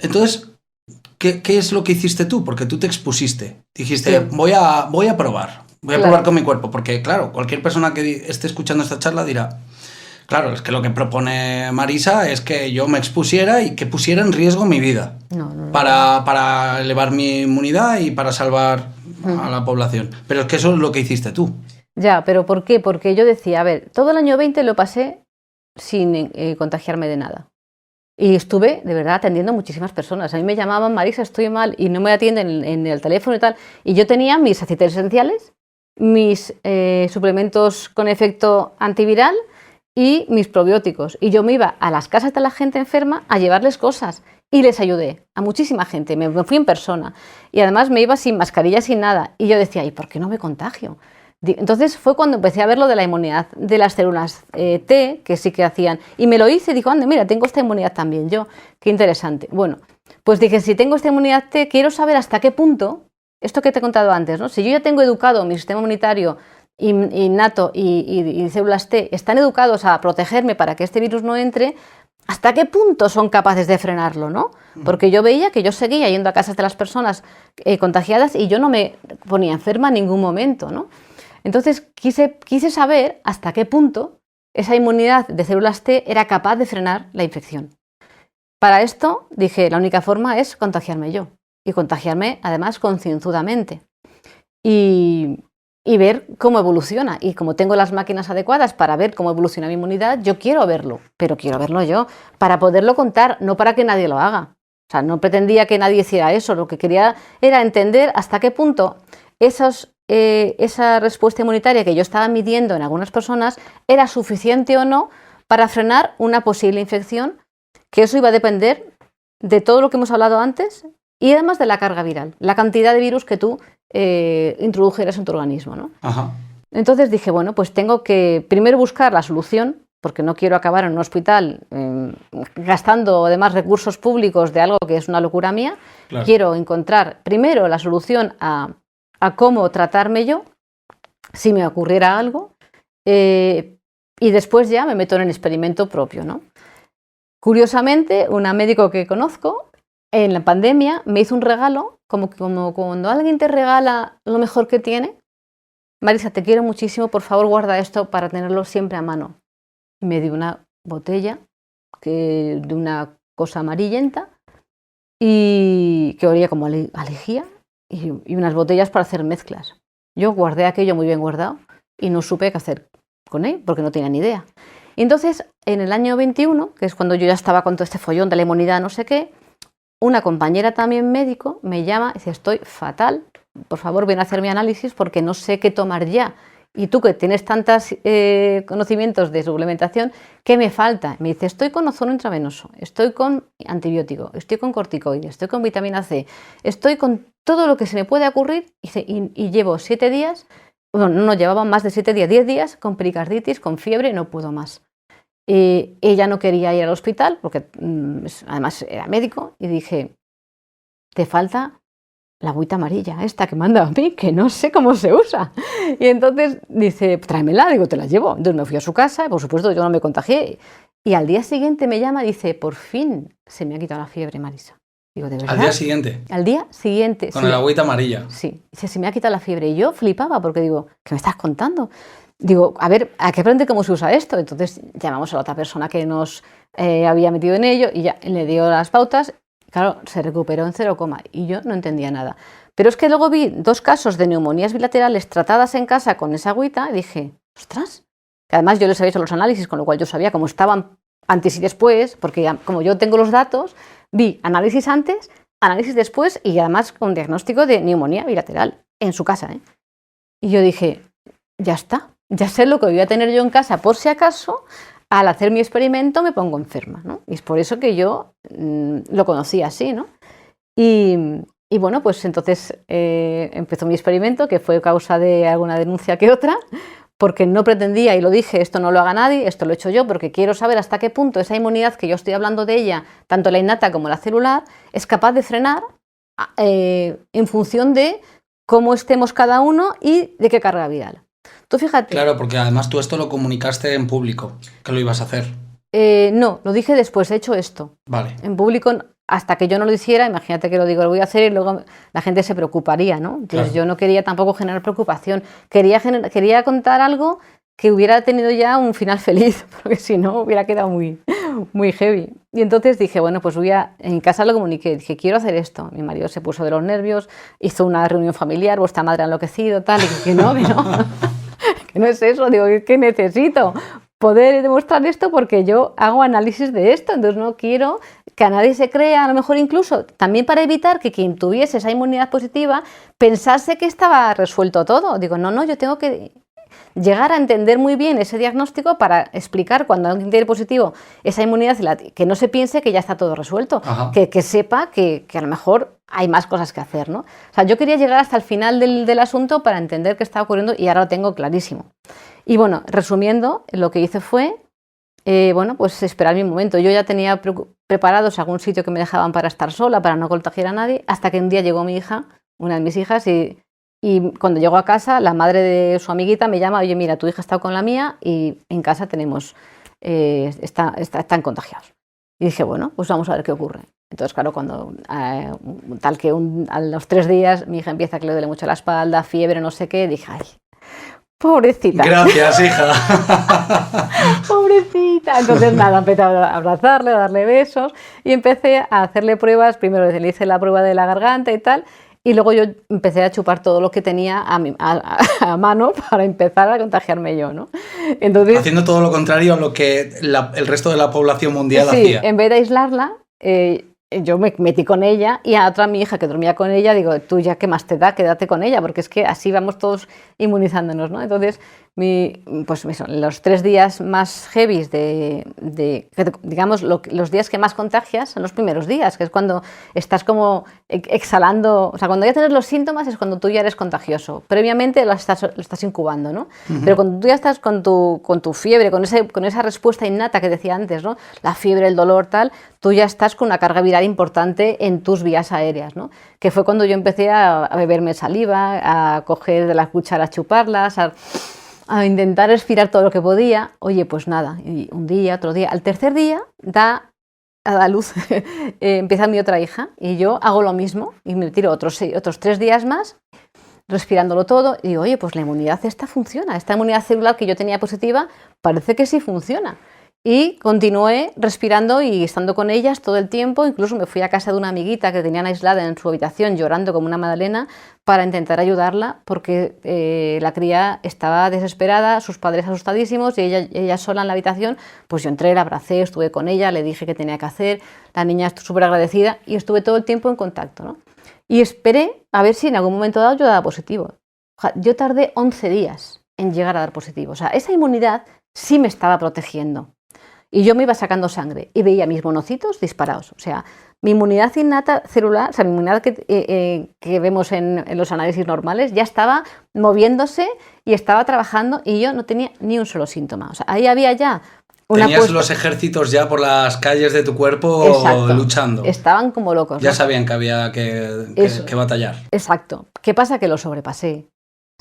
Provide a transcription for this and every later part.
Entonces, ¿qué es lo que hiciste tú? Porque tú te expusiste. Dijiste, Sí, voy a probar. Voy a probar claro. con mi cuerpo. Porque, claro, cualquier persona que esté escuchando esta charla dirá, claro, es que lo que propone Marisa es que yo me expusiera y que pusiera en riesgo mi vida No, no, no. para elevar mi inmunidad y para salvar a Ujú. la población. Pero es que eso es lo que hiciste tú. Ya, pero ¿por qué? Porque yo decía, a ver, todo el año 20 lo pasé sin contagiarme de nada. Y estuve, de verdad, atendiendo a muchísimas personas. A mí me llamaban, Marisa, estoy mal, y no me atienden en el teléfono y tal. Y yo tenía mis aceites esenciales, mis suplementos con efecto antiviral y mis probióticos. Y yo me iba a las casas de la gente enferma a llevarles cosas. Y les ayudé a muchísima gente. Me fui en persona. Y además me iba sin mascarilla, sin nada. Y yo decía, ¿y por qué no me contagio? Entonces fue cuando empecé a ver lo de la inmunidad de las células T, que sí que hacían, y me lo hice y dijo, anda, mira, tengo esta inmunidad también yo, qué interesante. Bueno, pues dije, si tengo esta inmunidad T, quiero saber hasta qué punto, esto que te he contado antes, ¿no? Si yo ya tengo educado mi sistema inmunitario innato y células T, están educados a protegerme para que este virus no entre, ¿hasta qué punto son capaces de frenarlo, no? Porque yo veía que yo seguía yendo a casas de las personas contagiadas y yo no me ponía enferma en ningún momento, ¿no? Entonces quise saber hasta qué punto esa inmunidad de células T era capaz de frenar la infección. Para esto dije, la única forma es contagiarme yo y contagiarme además concienzudamente y ver cómo evoluciona. Y como tengo las máquinas adecuadas para ver cómo evoluciona mi inmunidad, yo quiero verlo, pero quiero verlo yo para poderlo contar, no para que nadie lo haga. O sea, no pretendía que nadie hiciera eso, lo que quería era entender hasta qué punto esa respuesta inmunitaria que yo estaba midiendo en algunas personas era suficiente o no para frenar una posible infección, que eso iba a depender de todo lo que hemos hablado antes y además de la carga viral, la cantidad de virus que tú introdujeras en tu organismo, ¿no? Ajá. Entonces dije, bueno, pues tengo que primero buscar la solución, porque no quiero acabar en un hospital gastando además recursos públicos de algo que es una locura mía. Claro. Quiero encontrar primero la solución a cómo tratarme yo, si me ocurriera algo, y después ya me meto en el experimento propio, ¿no? Curiosamente, una médico que conozco en la pandemia me hizo un regalo, como cuando alguien te regala lo mejor que tiene. Marisa, te quiero muchísimo, por favor guarda esto para tenerlo siempre a mano. Y me dio una botella de una cosa amarillenta y que olía como a lejía y unas botellas para hacer mezclas. Yo guardé aquello muy bien guardado y no supe qué hacer con él porque no tenía ni idea. Y entonces, en el año 21, que es cuando yo ya estaba con todo este follón de la inmunidad, no sé qué, una compañera también médico me llama y dice, estoy fatal, por favor ven a hacer mi análisis porque no sé qué tomar ya. Y tú que tienes tantos conocimientos de suplementación, ¿qué me falta? Me dice, estoy con ozono intravenoso, estoy con antibiótico, estoy con corticoides, estoy con vitamina C, estoy con todo lo que se me puede ocurrir y llevo 7 días, bueno, no llevaba más de 7 días, 10 días con pericarditis, con fiebre, no puedo más. Ella no quería ir al hospital porque además era médico y dije, te falta la agüita amarilla, esta que manda a mí, que no sé cómo se usa. Y entonces dice, tráemela, digo, te la llevo. Entonces me fui a su casa y por supuesto yo no me contagié. Y al día siguiente me llama y dice, por fin se me ha quitado la fiebre, Marisa. Digo, ¿de verdad? Al día siguiente. Al día siguiente. Con el agüita amarilla. Sí, dice, se me ha quitado la fiebre. Y yo flipaba porque digo, ¿qué me estás contando? Digo, a ver, ¿a qué aprende cómo se usa esto? Entonces llamamos a la otra persona que nos había metido en ello y ya le dio las pautas. Claro, se recuperó en 0, y yo no entendía nada. Pero es que luego vi 2 casos de neumonías bilaterales tratadas en casa con esa agüita y dije, ostras, que además yo les había hecho los análisis, con lo cual yo sabía cómo estaban antes y después, porque ya, como yo tengo los datos, vi análisis antes, análisis después y además con diagnóstico de neumonía bilateral en su casa, ¿eh? Y yo dije, ya está, ya sé lo que voy a tener yo en casa por si acaso al hacer mi experimento me pongo enferma, ¿no? Y es por eso que yo lo conocí así, ¿no? Y bueno, pues entonces empezó mi experimento, que fue causa de alguna denuncia que otra, porque no pretendía, y lo dije, esto no lo haga nadie, esto lo he hecho yo, porque quiero saber hasta qué punto esa inmunidad que yo estoy hablando de ella, tanto la innata como la celular, es capaz de frenar en función de cómo estemos cada uno y de qué carga viral. Tú fíjate. Claro, porque además tú esto lo comunicaste en público, que lo ibas a hacer. No, lo dije después, he hecho esto. Vale. En público hasta que yo no lo hiciera, imagínate que lo digo, lo voy a hacer y luego la gente se preocuparía, ¿no? Entonces yo no quería tampoco generar preocupación, quería contar algo que hubiera tenido ya un final feliz, porque si no hubiera quedado muy, muy heavy. Y entonces dije, bueno, pues en casa lo comuniqué, dije, quiero hacer esto. Mi marido se puso de los nervios, hizo una reunión familiar, vuestra madre ha enloquecido, tal, y dije, que no, que no es eso, digo, que necesito poder demostrar esto porque yo hago análisis de esto, entonces no quiero que a nadie se crea, a lo mejor incluso también para evitar que quien tuviese esa inmunidad positiva pensase que estaba resuelto todo. Digo, no, yo tengo que llegar a entender muy bien ese diagnóstico para explicar cuando alguien tiene positivo esa inmunidad, que no se piense que ya está todo resuelto, que sepa que a lo mejor hay más cosas que hacer, ¿no? O sea, yo quería llegar hasta el final del asunto para entender qué estaba ocurriendo y ahora lo tengo clarísimo. Y bueno, resumiendo, lo que hice fue, pues esperar mi momento. Yo ya tenía preparados algún sitio que me dejaban para estar sola, para no contagiar a nadie, hasta que un día llegó mi hija, una de mis hijas, y cuando llegó a casa, la madre de su amiguita me llama, oye, mira, tu hija está con la mía y en casa tenemos, están contagiados. Y dije, bueno, pues vamos a ver qué ocurre. Entonces, claro, cuando a los 3 días mi hija empieza a que le duele mucho la espalda, fiebre, no sé qué, dije, ay, pobrecita. Gracias, hija. Pobrecita. Entonces, nada, empecé a abrazarle, a darle besos y empecé a hacerle pruebas. Primero le hice la prueba de la garganta y tal, y luego yo empecé a chupar todo lo que tenía a mano para empezar a contagiarme yo, ¿no? Entonces, haciendo todo lo contrario a lo que el resto de la población mundial hacía. En vez de aislarla, yo me metí con ella y a otra mi hija que dormía con ella, digo, tú ya qué más te da, quédate con ella, porque es que así vamos todos inmunizándonos, ¿no? Entonces, pues los 3 días más heavies digamos, los días que más contagias son los primeros días, que es cuando estás como exhalando, o sea, cuando ya tienes los síntomas es cuando tú ya eres contagioso. Previamente lo estás incubando, ¿no? Pero cuando tú ya estás con tu fiebre, con esa respuesta innata que decía antes, ¿no? La fiebre, el dolor, tal, tú ya estás con una carga viral importante en tus vías aéreas, ¿no? Que fue cuando yo empecé a beberme saliva, a coger de las cucharas, chuparlas, a intentar respirar todo lo que podía. Oye, pues nada, y un día, otro día, al tercer día da a la luz, empieza mi otra hija y yo hago lo mismo y me tiro otros 3 días más respirándolo todo y digo, oye, pues la inmunidad esta funciona, esta inmunidad celular que yo tenía positiva parece que sí funciona. Y continué respirando y estando con ellas todo el tiempo, incluso me fui a casa de una amiguita que tenían aislada en su habitación llorando como una magdalena para intentar ayudarla porque la cría estaba desesperada, sus padres asustadísimos y ella sola en la habitación. Pues yo entré, la abracé, estuve con ella, le dije qué tenía que hacer, la niña estuvo súper agradecida y estuve todo el tiempo en contacto, ¿no? Y esperé a ver si en algún momento dado yo daba positivo. Yo tardé 11 días en llegar a dar positivo, o sea, esa inmunidad sí me estaba protegiendo. Y yo me iba sacando sangre y veía mis monocitos disparados. O sea, mi inmunidad innata celular, o sea, mi inmunidad que vemos en los análisis normales, ya estaba moviéndose y estaba trabajando y yo no tenía ni un solo síntoma. O sea, ahí había ya tenías los ejércitos ya por las calles de tu cuerpo. Exacto. Luchando. Estaban como locos. Ya sabían que había que batallar. Exacto. ¿Qué pasa? Que lo sobrepasé.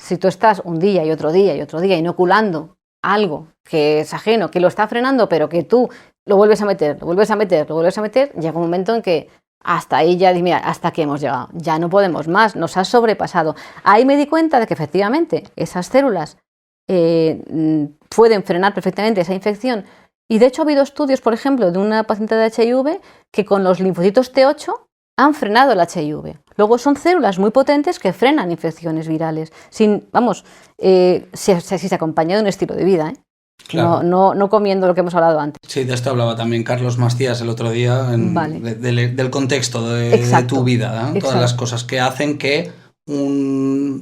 Si tú estás un día y otro día y otro día inoculando algo que es ajeno, que lo está frenando, pero que tú lo vuelves a meter, llega un momento en que hasta ahí ya, mira, hasta aquí hemos llegado, ya no podemos más, nos ha sobrepasado. Ahí me di cuenta de que efectivamente esas células pueden frenar perfectamente esa infección y de hecho ha habido estudios, por ejemplo, de una paciente de HIV que con los linfocitos T8 han frenado el HIV. Luego son células muy potentes que frenan infecciones virales, si se acompaña de un estilo de vida, ¿eh? Claro. No comiendo lo que hemos hablado antes. Sí, de esto hablaba también Carlos Macías el otro día, vale. del contexto de tu vida, ¿eh? Todas las cosas que hacen que un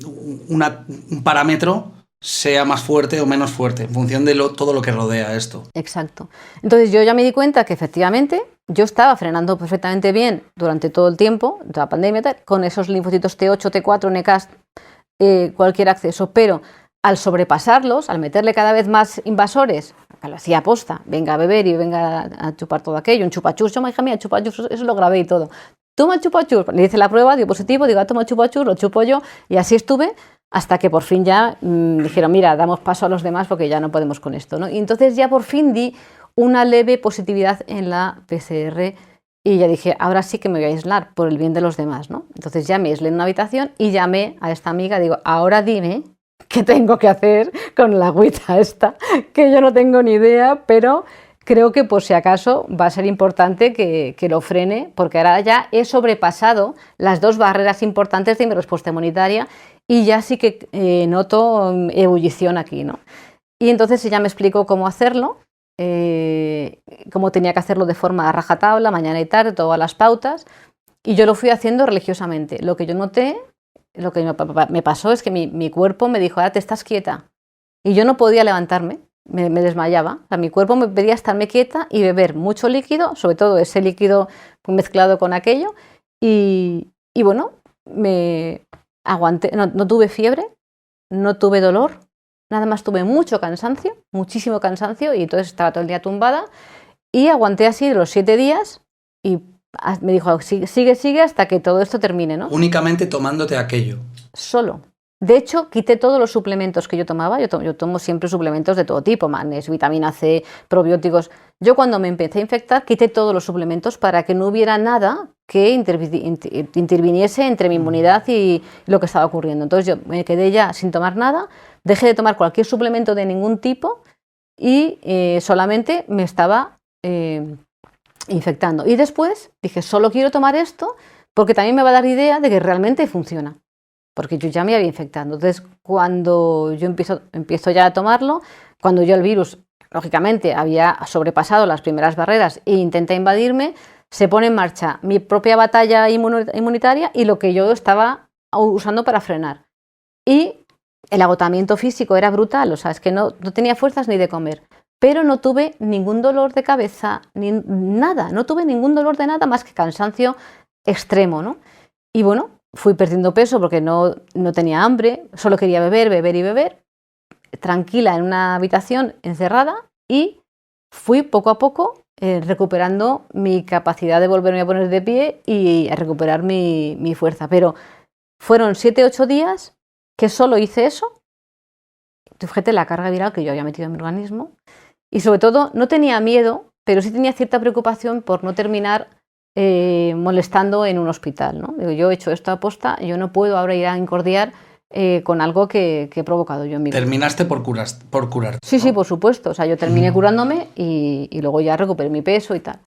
parámetro sea más fuerte o menos fuerte, en función de todo lo que rodea esto. Exacto. Entonces yo ya me di cuenta que efectivamente yo estaba frenando perfectamente bien durante todo el tiempo, de la pandemia, con esos linfocitos T8, T4, NK, cualquier acceso, pero al sobrepasarlos, al meterle cada vez más invasores, que lo hacía aposta, venga a beber y venga a chupar todo aquello, un chupachus, yo, hija mía, chupachus, eso lo grabé y todo. Toma chupachus, le hice la prueba, dio positivo, digo, toma chupachus, lo chupo yo, y así estuve hasta que por fin ya dijeron, mira, damos paso a los demás porque ya no podemos con esto, ¿no? Y entonces ya por fin di una leve positividad en la PCR Y ya dije, ahora sí que me voy a aislar por el bien de los demás, ¿no? Entonces ya me aislé en una habitación y llamé a esta amiga, digo, ahora dime qué tengo que hacer con la agüita esta, que yo no tengo ni idea, pero creo que por si acaso va a ser importante que lo frene, porque ahora ya he sobrepasado las 2 barreras importantes de mi respuesta inmunitaria y ya sí que noto ebullición aquí, ¿no? Y entonces ella me explicó cómo hacerlo, cómo tenía que hacerlo de forma a rajatabla, mañana y tarde, todas las pautas, y yo lo fui haciendo religiosamente. Lo que yo noté, lo que me pasó es que mi cuerpo me dijo, ahora te estás quieta, y yo no podía levantarme, me desmayaba. O sea, mi cuerpo me pedía estarme quieta y beber mucho líquido, sobre todo ese líquido mezclado con aquello, y bueno, me aguanté, no tuve fiebre, no tuve dolor, nada más tuve mucho cansancio, muchísimo cansancio, y entonces estaba todo el día tumbada y aguanté así los 7 días y me dijo, sigue hasta que todo esto termine, ¿no? Únicamente tomándote aquello. Solo. De hecho, quité todos los suplementos que yo tomaba. Yo tomo siempre suplementos de todo tipo, magnesio, vitamina C, probióticos. Yo cuando me empecé a infectar quité todos los suplementos para que no hubiera nada que interviniese entre mi inmunidad y lo que estaba ocurriendo. Entonces yo me quedé ya sin tomar nada, dejé de tomar cualquier suplemento de ningún tipo y solamente me estaba infectando. Y después dije, solo quiero tomar esto porque también me va a dar idea de que realmente funciona. Porque yo ya me había infectado. Entonces, cuando yo empiezo ya a tomarlo, cuando yo el virus, lógicamente, había sobrepasado las primeras barreras e intenta invadirme, se pone en marcha mi propia batalla inmunitaria y lo que yo estaba usando para frenar. Y el agotamiento físico era brutal, o sea, es que no tenía fuerzas ni de comer. Pero no tuve ningún dolor de cabeza, ni nada, no tuve ningún dolor de nada más que cansancio extremo, ¿no? Y bueno, fui perdiendo peso porque no tenía hambre, solo quería beber, tranquila en una habitación encerrada, y fui poco a poco recuperando mi capacidad de volverme a poner de pie y a recuperar mi fuerza. Pero fueron 7-8 días que solo hice eso. Fíjate la carga viral que yo había metido en mi organismo, y sobre todo no tenía miedo, pero sí tenía cierta preocupación por no terminar molestando en un hospital, ¿no? Digo, yo he hecho esto a posta, yo no puedo ahora ir a incordiar con algo que he provocado yo en mi vida. Terminaste por curarte. Sí, ¿no? Sí, por supuesto. O sea, yo terminé curándome y luego ya recuperé mi peso y tal.